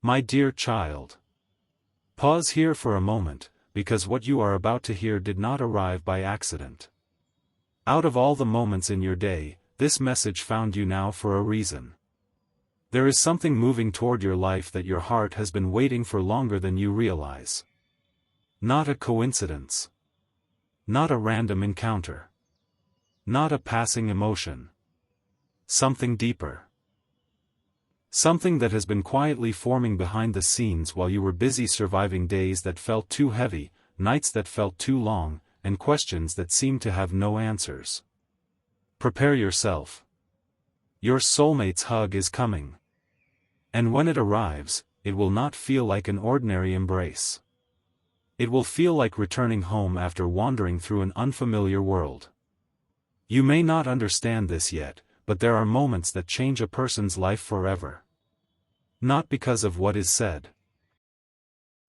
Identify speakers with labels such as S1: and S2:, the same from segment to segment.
S1: My dear child. Pause here for a moment, because what you are about to hear did not arrive by accident. Out of all the moments in your day, this message found you now for a reason. There is something moving toward your life that your heart has been waiting for longer than you realize. Not a coincidence. Not a random encounter. Not a passing emotion. Something deeper. Something that has been quietly forming behind the scenes while you were busy surviving days that felt too heavy, nights that felt too long, and questions that seemed to have no answers. Prepare yourself. Your soulmate's hug is coming. And when it arrives, it will not feel like an ordinary embrace. It will feel like returning home after wandering through an unfamiliar world. You may not understand this yet, but there are moments that change a person's life forever. Not because of what is said.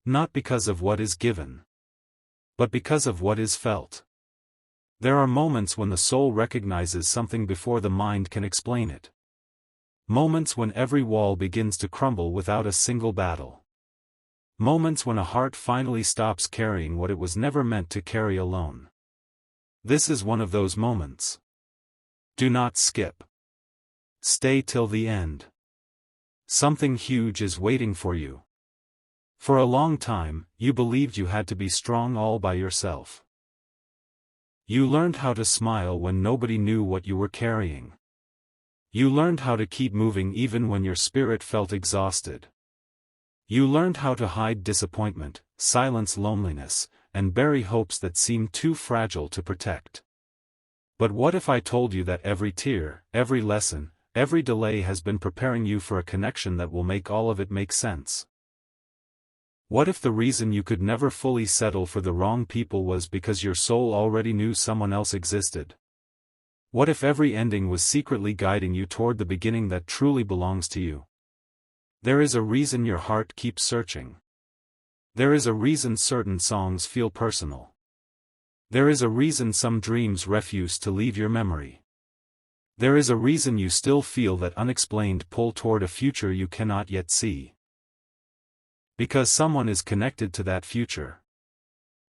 S1: Not because of what is given. But because of what is felt. There are moments when the soul recognizes something before the mind can explain it. Moments when every wall begins to crumble without a single battle. Moments when a heart finally stops carrying what it was never meant to carry alone. This is one of those moments. Do not skip. Stay till the end. Something huge is waiting for you. For a long time, you believed you had to be strong all by yourself. You learned how to smile when nobody knew what you were carrying. You learned how to keep moving even when your spirit felt exhausted. You learned how to hide disappointment, silence loneliness, and bury hopes that seemed too fragile to protect. But what if I told you that every tear, every lesson, every delay has been preparing you for a connection that will make all of it make sense? What if the reason you could never fully settle for the wrong people was because your soul already knew someone else existed? What if every ending was secretly guiding you toward the beginning that truly belongs to you? There is a reason your heart keeps searching. There is a reason certain songs feel personal. There is a reason some dreams refuse to leave your memory. There is a reason you still feel that unexplained pull toward a future you cannot yet see. Because someone is connected to that future.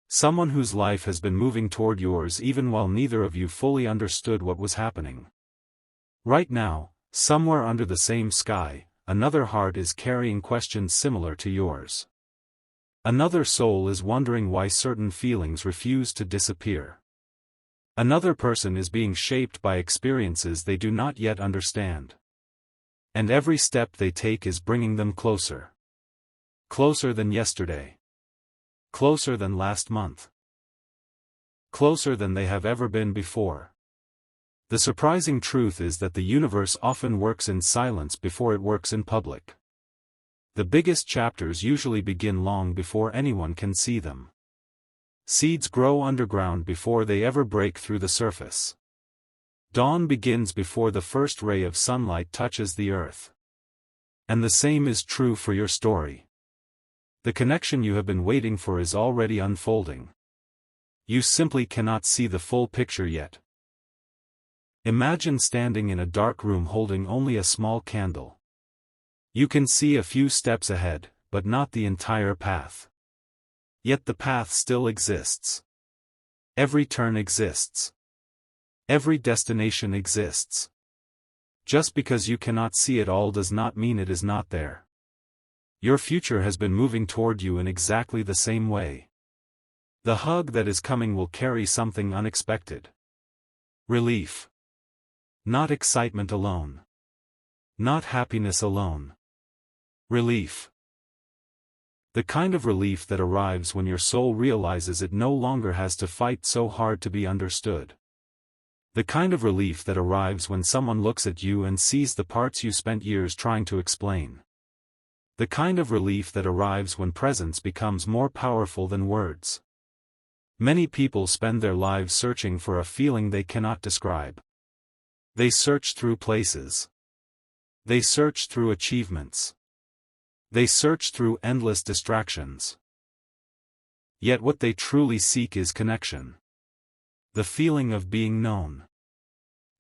S1: Someone whose life has been moving toward yours even while neither of you fully understood what was happening. Right now, somewhere under the same sky, another heart is carrying questions similar to yours. Another soul is wondering why certain feelings refuse to disappear. Another person is being shaped by experiences they do not yet understand. And every step they take is bringing them closer. Closer than yesterday. Closer than last month. Closer than they have ever been before. The surprising truth is that the universe often works in silence before it works in public. The biggest chapters usually begin long before anyone can see them. Seeds grow underground before they ever break through the surface. Dawn begins before the first ray of sunlight touches the earth. And the same is true for your story. The connection you have been waiting for is already unfolding. You simply cannot see the full picture yet. Imagine standing in a dark room holding only a small candle. You can see a few steps ahead, but not the entire path. Yet the path still exists. Every turn exists. Every destination exists. Just because you cannot see it all does not mean it is not there. Your future has been moving toward you in exactly the same way. The hug that is coming will carry something unexpected. Relief. Not excitement alone. Not happiness alone. Relief. The kind of relief that arrives when your soul realizes it no longer has to fight so hard to be understood. The kind of relief that arrives when someone looks at you and sees the parts you spent years trying to explain. The kind of relief that arrives when presence becomes more powerful than words. Many people spend their lives searching for a feeling they cannot describe. They search through places. They search through achievements. They search through endless distractions. Yet what they truly seek is connection. The feeling of being known.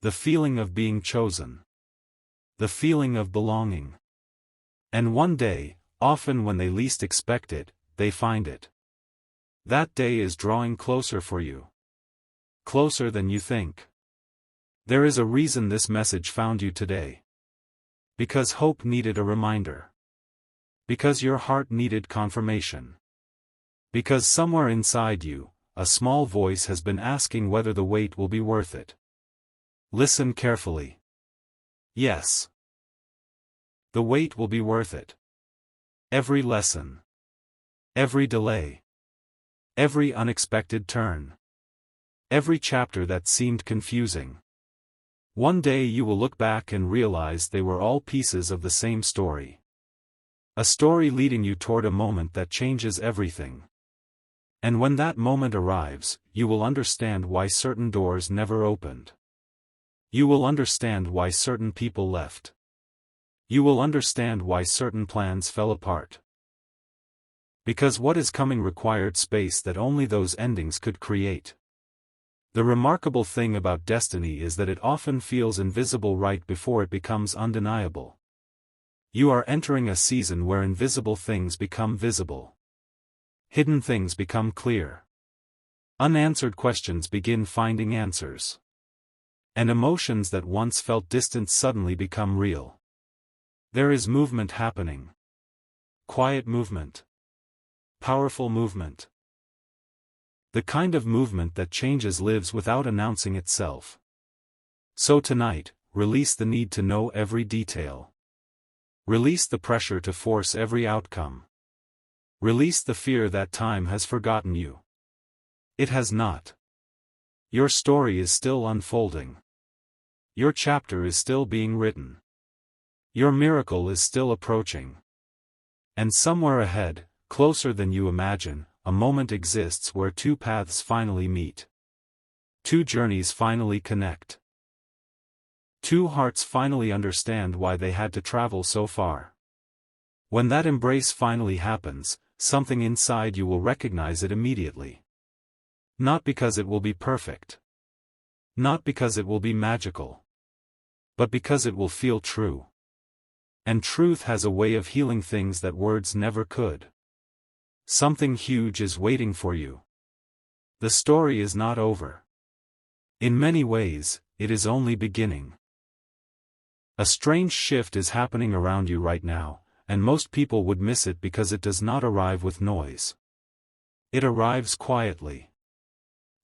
S1: The feeling of being chosen. The feeling of belonging. And one day, often when they least expect it, they find it. That day is drawing closer for you. Closer than you think. There is a reason this message found you today. Because hope needed a reminder. Because your heart needed confirmation. Because somewhere inside you, a small voice has been asking whether the wait will be worth it. Listen carefully. Yes. The wait will be worth it. Every lesson. Every delay. Every unexpected turn. Every chapter that seemed confusing. One day you will look back and realize they were all pieces of the same story. A story leading you toward a moment that changes everything. And when that moment arrives, you will understand why certain doors never opened. You will understand why certain people left. You will understand why certain plans fell apart. Because what is coming required space that only those endings could create. The remarkable thing about destiny is that it often feels invisible right before it becomes undeniable. You are entering a season where invisible things become visible. Hidden things become clear. Unanswered questions begin finding answers. And emotions that once felt distant suddenly become real. There is movement happening. Quiet movement. Powerful movement. The kind of movement that changes lives without announcing itself. So tonight, release the need to know every detail. Release the pressure to force every outcome. Release the fear that time has forgotten you. It has not. Your story is still unfolding. Your chapter is still being written. Your miracle is still approaching. And somewhere ahead, closer than you imagine, a moment exists where two paths finally meet. Two journeys finally connect. Two hearts finally understand why they had to travel so far. When that embrace finally happens, something inside you will recognize it immediately. Not because it will be perfect. Not because it will be magical. But because it will feel true. And truth has a way of healing things that words never could. Something huge is waiting for you. The story is not over. In many ways, it is only beginning. A strange shift is happening around you right now, and most people would miss it because it does not arrive with noise. It arrives quietly.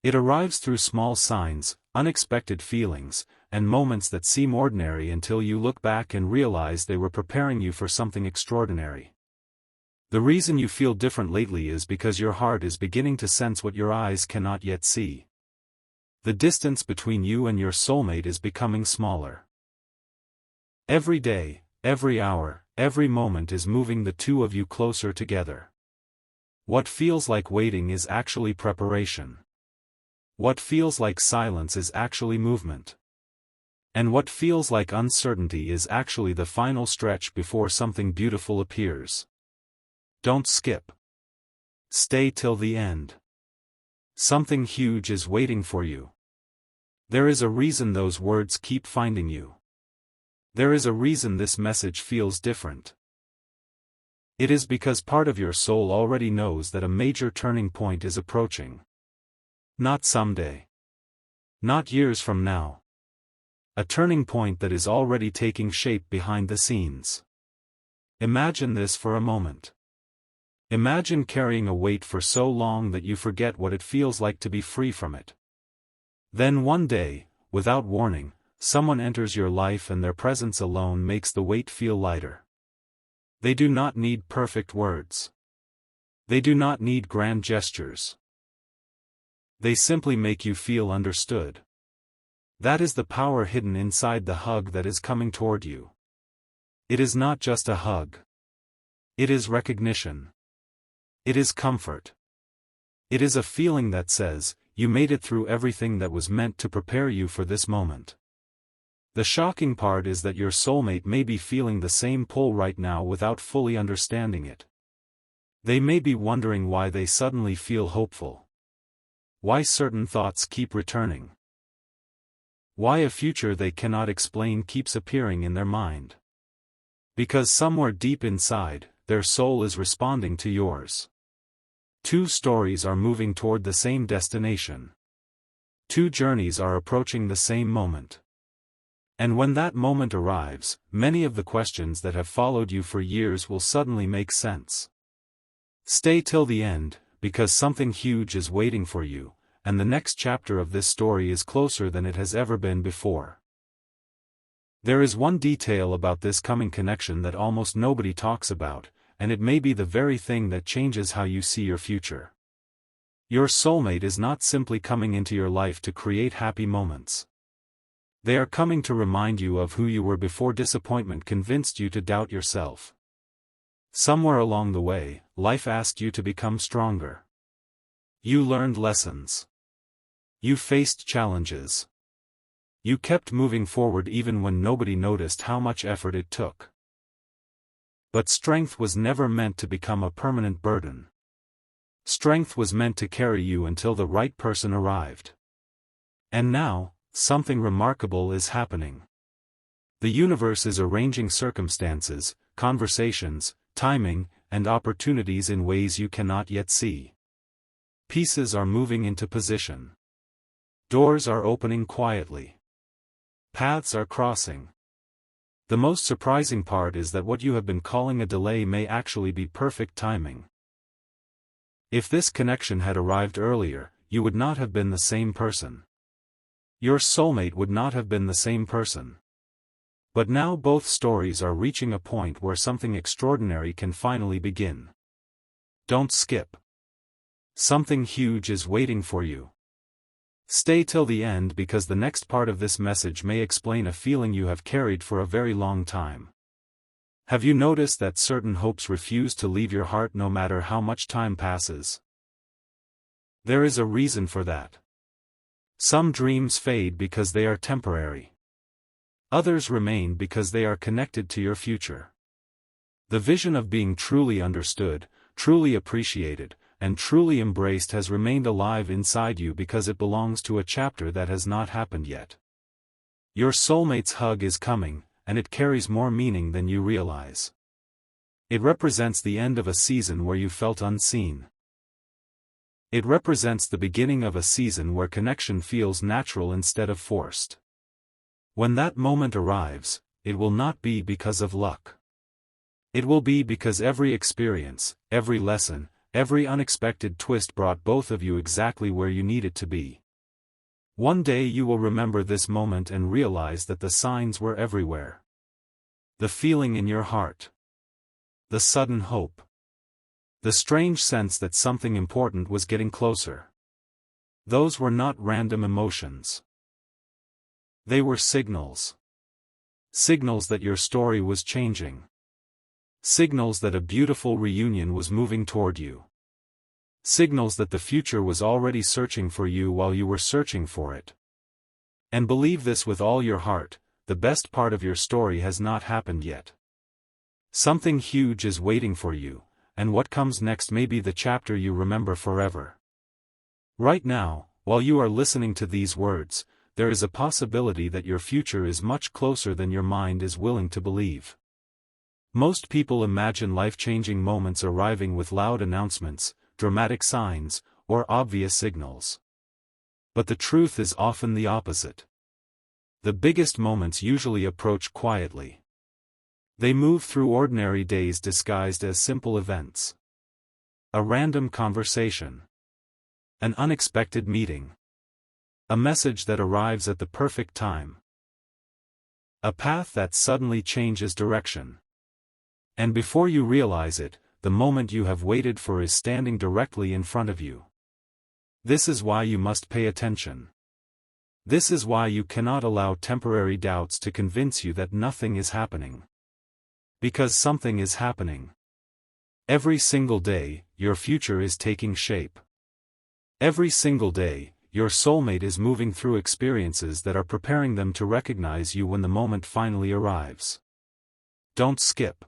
S1: It arrives through small signs, unexpected feelings, and moments that seem ordinary until you look back and realize they were preparing you for something extraordinary. The reason you feel different lately is because your heart is beginning to sense what your eyes cannot yet see. The distance between you and your soulmate is becoming smaller. Every day, every hour, every moment is moving the two of you closer together. What feels like waiting is actually preparation. What feels like silence is actually movement. And what feels like uncertainty is actually the final stretch before something beautiful appears. Don't skip. Stay till the end. Something huge is waiting for you. There is a reason those words keep finding you. There is a reason this message feels different. It is because part of your soul already knows that a major turning point is approaching. Not someday. Not years from now. A turning point that is already taking shape behind the scenes. Imagine this for a moment. Imagine carrying a weight for so long that you forget what it feels like to be free from it. Then one day, without warning, someone enters your life and their presence alone makes the weight feel lighter. They do not need perfect words. They do not need grand gestures. They simply make you feel understood. That is the power hidden inside the hug that is coming toward you. It is not just a hug. It is recognition. It is comfort. It is a feeling that says, you made it through everything that was meant to prepare you for this moment. The shocking part is that your soulmate may be feeling the same pull right now without fully understanding it. They may be wondering why they suddenly feel hopeful. Why certain thoughts keep returning. Why a future they cannot explain keeps appearing in their mind. Because somewhere deep inside, their soul is responding to yours. Two stories are moving toward the same destination. Two journeys are approaching the same moment. And when that moment arrives, many of the questions that have followed you for years will suddenly make sense. Stay till the end, because something huge is waiting for you, and the next chapter of this story is closer than it has ever been before. There is one detail about this coming connection that almost nobody talks about, and it may be the very thing that changes how you see your future. Your soulmate is not simply coming into your life to create happy moments. They are coming to remind you of who you were before disappointment convinced you to doubt yourself. Somewhere along the way, life asked you to become stronger. You learned lessons. You faced challenges. You kept moving forward even when nobody noticed how much effort it took. But strength was never meant to become a permanent burden. Strength was meant to carry you until the right person arrived. And now, something remarkable is happening. The universe is arranging circumstances, conversations, timing, and opportunities in ways you cannot yet see. Pieces are moving into position. Doors are opening quietly. Paths are crossing. The most surprising part is that what you have been calling a delay may actually be perfect timing. If this connection had arrived earlier, you would not have been the same person. Your soulmate would not have been the same person. But now both stories are reaching a point where something extraordinary can finally begin. Don't skip. Something huge is waiting for you. Stay till the end because the next part of this message may explain a feeling you have carried for a very long time. Have you noticed that certain hopes refuse to leave your heart no matter how much time passes? There is a reason for that. Some dreams fade because they are temporary. Others remain because they are connected to your future. The vision of being truly understood, truly appreciated, and truly embraced has remained alive inside you because it belongs to a chapter that has not happened yet. Your soulmate's hug is coming, and it carries more meaning than you realize. It represents the end of a season where you felt unseen. It represents the beginning of a season where connection feels natural instead of forced. When that moment arrives, it will not be because of luck. It will be because every experience, every lesson, every unexpected twist brought both of you exactly where you needed to be. One day you will remember this moment and realize that the signs were everywhere. The feeling in your heart. The sudden hope. The strange sense that something important was getting closer. Those were not random emotions. They were signals. Signals that your story was changing. Signals that a beautiful reunion was moving toward you. Signals that the future was already searching for you while you were searching for it. And believe this with all your heart, the best part of your story has not happened yet. Something huge is waiting for you, and what comes next may be the chapter you remember forever. Right now, while you are listening to these words, there is a possibility that your future is much closer than your mind is willing to believe. Most people imagine life-changing moments arriving with loud announcements, dramatic signs, or obvious signals. But the truth is often the opposite. The biggest moments usually approach quietly. They move through ordinary days disguised as simple events. A random conversation. An unexpected meeting. A message that arrives at the perfect time. A path that suddenly changes direction. And before you realize it, the moment you have waited for is standing directly in front of you. This is why you must pay attention. This is why you cannot allow temporary doubts to convince you that nothing is happening. Because something is happening. Every single day, your future is taking shape. Every single day, your soulmate is moving through experiences that are preparing them to recognize you when the moment finally arrives. Don't skip.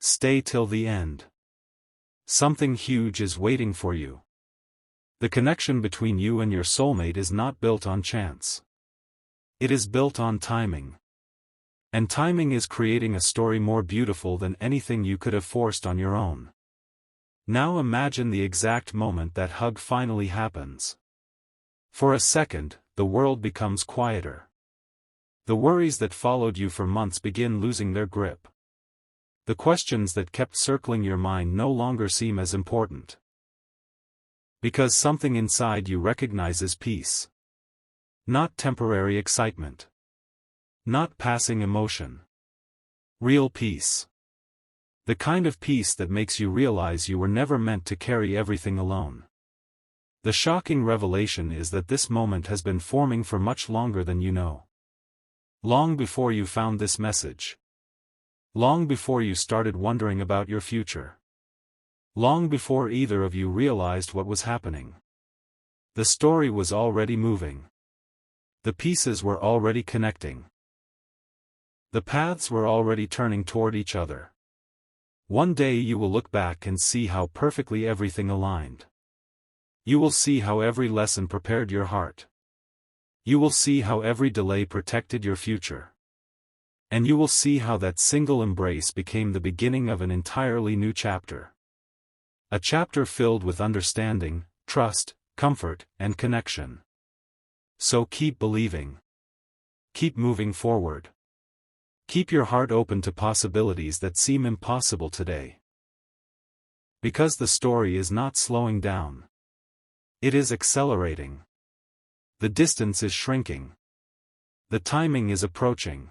S1: Stay till the end. Something huge is waiting for you. The connection between you and your soulmate is not built on chance. It is built on timing. And timing is creating a story more beautiful than anything you could have forced on your own. Now imagine the exact moment that hug finally happens. For a second, the world becomes quieter. The worries that followed you for months begin losing their grip. The questions that kept circling your mind no longer seem as important. Because something inside you recognizes peace. Not temporary excitement. Not passing emotion. Real peace. The kind of peace that makes you realize you were never meant to carry everything alone. The shocking revelation is that this moment has been forming for much longer than you know. Long before you found this message. Long before you started wondering about your future. Long before either of you realized what was happening. The story was already moving. The pieces were already connecting. The paths were already turning toward each other. One day you will look back and see how perfectly everything aligned. You will see how every lesson prepared your heart. You will see how every delay protected your future. And you will see how that single embrace became the beginning of an entirely new chapter. A chapter filled with understanding, trust, comfort, and connection. So keep believing. Keep moving forward. Keep your heart open to possibilities that seem impossible today. Because the story is not slowing down. It is accelerating. The distance is shrinking. The timing is approaching.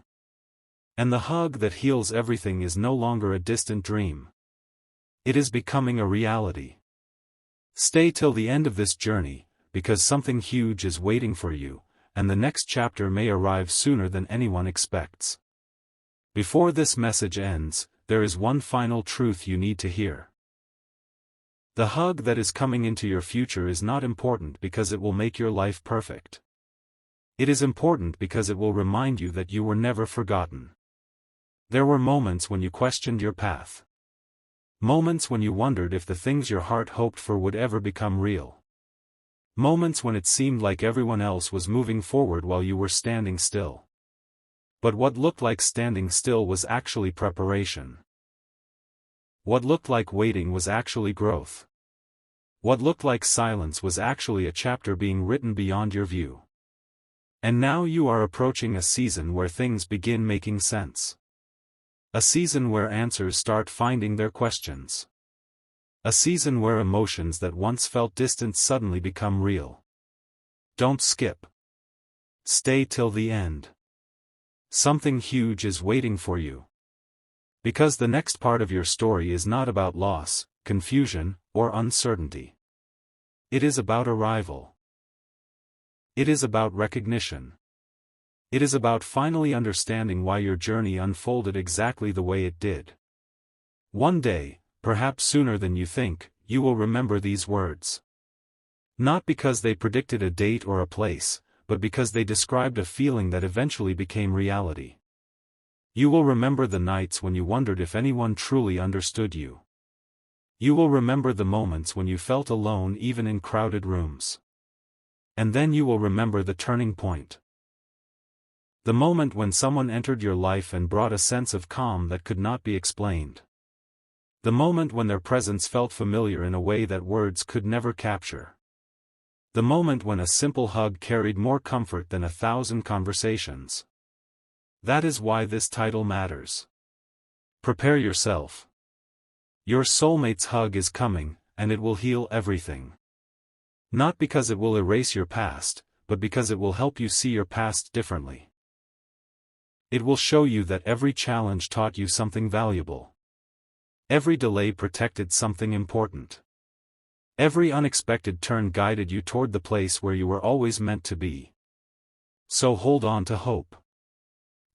S1: And the hug that heals everything is no longer a distant dream. It is becoming a reality. Stay till the end of this journey, because something huge is waiting for you, and the next chapter may arrive sooner than anyone expects. Before this message ends, there is one final truth you need to hear. The hug that is coming into your future is not important because it will make your life perfect. It is important because it will remind you that you were never forgotten. There were moments when you questioned your path. Moments when you wondered if the things your heart hoped for would ever become real. Moments when it seemed like everyone else was moving forward while you were standing still. But what looked like standing still was actually preparation. What looked like waiting was actually growth. What looked like silence was actually a chapter being written beyond your view. And now you are approaching a season where things begin making sense. A season where answers start finding their questions. A season where emotions that once felt distant suddenly become real. Don't skip. Stay till the end. Something huge is waiting for you. Because the next part of your story is not about loss, confusion, or uncertainty. It is about arrival. It is about recognition. It is about finally understanding why your journey unfolded exactly the way it did. One day, perhaps sooner than you think, you will remember these words. Not because they predicted a date or a place, but because they described a feeling that eventually became reality. You will remember the nights when you wondered if anyone truly understood you. You will remember the moments when you felt alone even in crowded rooms. And then you will remember the turning point. The moment when someone entered your life and brought a sense of calm that could not be explained. The moment when their presence felt familiar in a way that words could never capture. The moment when a simple hug carried more comfort than 1,000 conversations. That is why this title matters. Prepare yourself. Your soulmate's hug is coming, and it will heal everything. Not because it will erase your past, but because it will help you see your past differently. It will show you that every challenge taught you something valuable. Every delay protected something important. Every unexpected turn guided you toward the place where you were always meant to be. So hold on to hope.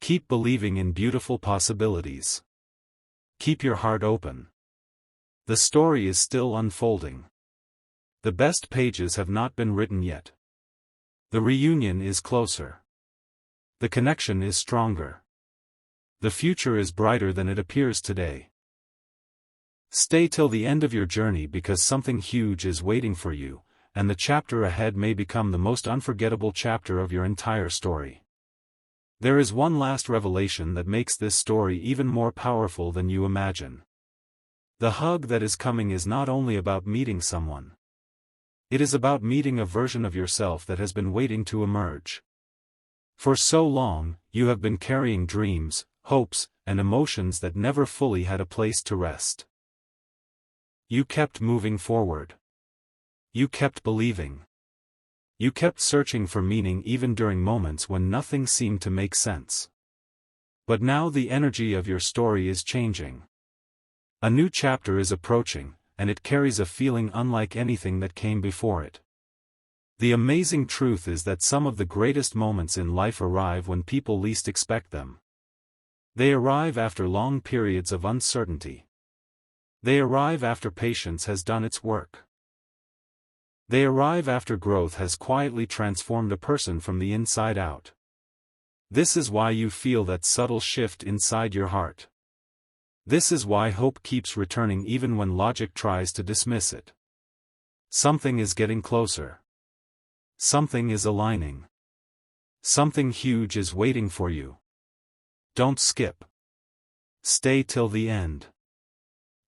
S1: Keep believing in beautiful possibilities. Keep your heart open. The story is still unfolding. The best pages have not been written yet. The reunion is closer. The connection is stronger. The future is brighter than it appears today. Stay till the end of your journey because something huge is waiting for you, and the chapter ahead may become the most unforgettable chapter of your entire story. There is one last revelation that makes this story even more powerful than you imagine. The hug that is coming is not only about meeting someone. It is about meeting a version of yourself that has been waiting to emerge. For so long, you have been carrying dreams, hopes, and emotions that never fully had a place to rest. You kept moving forward. You kept believing. You kept searching for meaning even during moments when nothing seemed to make sense. But now the energy of your story is changing. A new chapter is approaching, and it carries a feeling unlike anything that came before it. The amazing truth is that some of the greatest moments in life arrive when people least expect them. They arrive after long periods of uncertainty. They arrive after patience has done its work. They arrive after growth has quietly transformed a person from the inside out. This is why you feel that subtle shift inside your heart. This is why hope keeps returning even when logic tries to dismiss it. Something is getting closer. Something is aligning. Something huge is waiting for you. Don't skip. Stay till the end.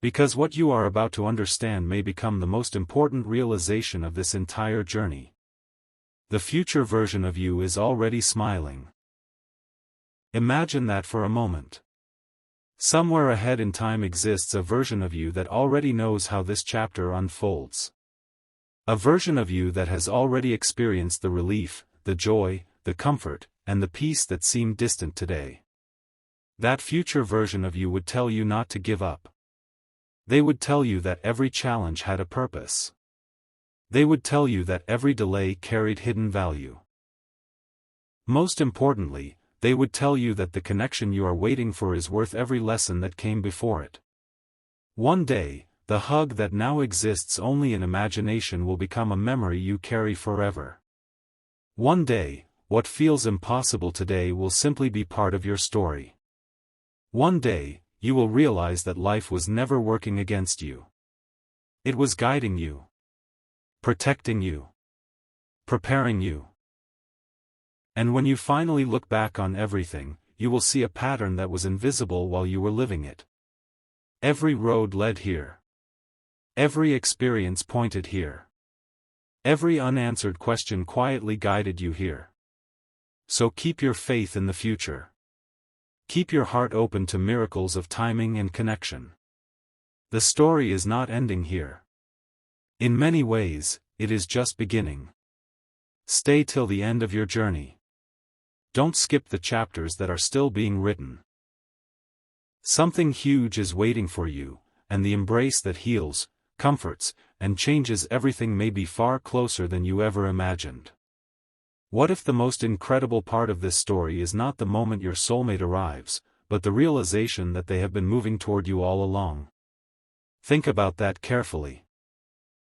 S1: Because what you are about to understand may become the most important realization of this entire journey. The future version of you is already smiling. Imagine that for a moment. Somewhere ahead in time exists a version of you that already knows how this chapter unfolds. A version of you that has already experienced the relief, the joy, the comfort, and the peace that seemed distant today. That future version of you would tell you not to give up. They would tell you that every challenge had a purpose. They would tell you that every delay carried hidden value. Most importantly, they would tell you that the connection you are waiting for is worth every lesson that came before it. One day, the hug that now exists only in imagination will become a memory you carry forever. One day, what feels impossible today will simply be part of your story. One day, you will realize that life was never working against you. It was guiding you, protecting you, preparing you. And when you finally look back on everything, you will see a pattern that was invisible while you were living it. Every road led here. Every experience pointed here. Every unanswered question quietly guided you here. So keep your faith in the future. Keep your heart open to miracles of timing and connection. The story is not ending here. In many ways, it is just beginning. Stay till the end of your journey. Don't skip the chapters that are still being written. Something huge is waiting for you, and the embrace that heals, comforts, and changes everything may be far closer than you ever imagined. What if the most incredible part of this story is not the moment your soulmate arrives, but the realization that they have been moving toward you all along? Think about that carefully.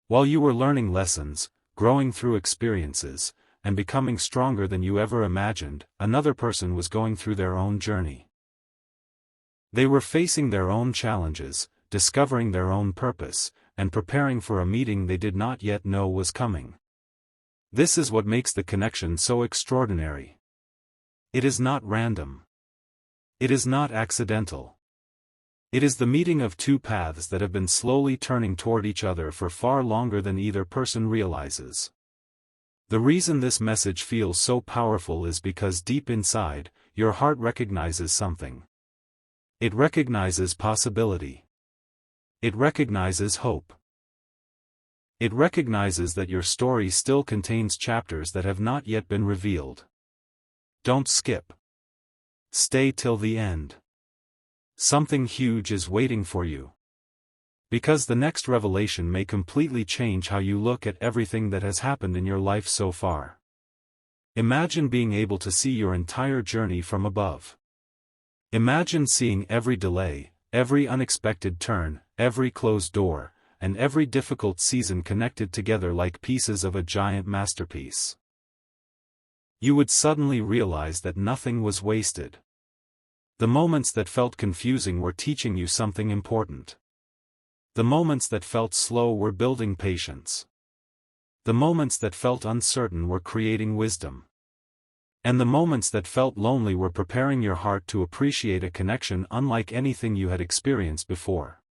S1: While you were learning lessons, growing through experiences, and becoming stronger than you ever imagined, another person was going through their own journey. They were facing their own challenges, discovering their own purpose, and preparing for a meeting they did not yet know was coming. This is what makes the connection so extraordinary. It is not random. It is not accidental. It is the meeting of two paths that have been slowly turning toward each other for far longer than either person realizes. The reason this message feels so powerful is because deep inside, your heart recognizes something. It recognizes possibility. It recognizes hope. It recognizes that your story still contains chapters that have not yet been revealed. Don't skip. Stay till the end. Something huge is waiting for you. Because the next revelation may completely change how you look at everything that has happened in your life so far. Imagine being able to see your entire journey from above. Imagine seeing every delay, every unexpected turn, every closed door, and every difficult season connected together like pieces of a giant masterpiece. You would suddenly realize that nothing was wasted. The moments that felt confusing were teaching you something important. The moments that felt slow were building patience. The moments that felt uncertain were creating wisdom. And the moments that felt lonely were preparing your heart to appreciate a connection unlike anything you had experienced before.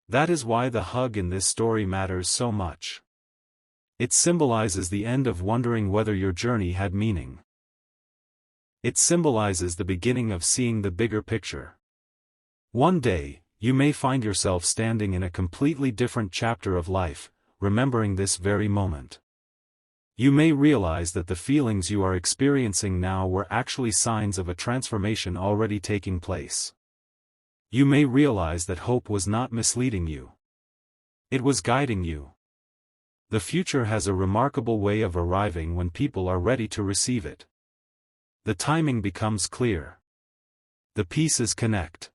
S1: That is why the hug in this story matters so much. It symbolizes the end of wondering whether your journey had meaning. It symbolizes the beginning of seeing the bigger picture. One day, you may find yourself standing in a completely different chapter of life, remembering this very moment. You may realize that the feelings you are experiencing now were actually signs of a transformation already taking place. You may realize that hope was not misleading you. It was guiding you. The future has a remarkable way of arriving when people are ready to receive it. The timing becomes clear. The pieces connect.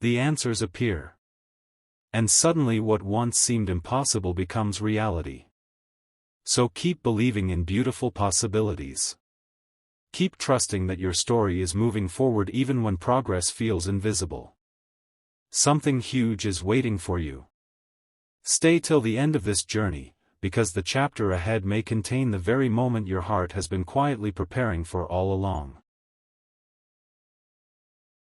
S1: The answers appear. And suddenly what once seemed impossible becomes reality. So keep believing in beautiful possibilities. Keep trusting that your story is moving forward even when progress feels invisible. Something huge is waiting for you. Stay till the end of this journey, because the chapter ahead may contain the very moment your heart has been quietly preparing for all along.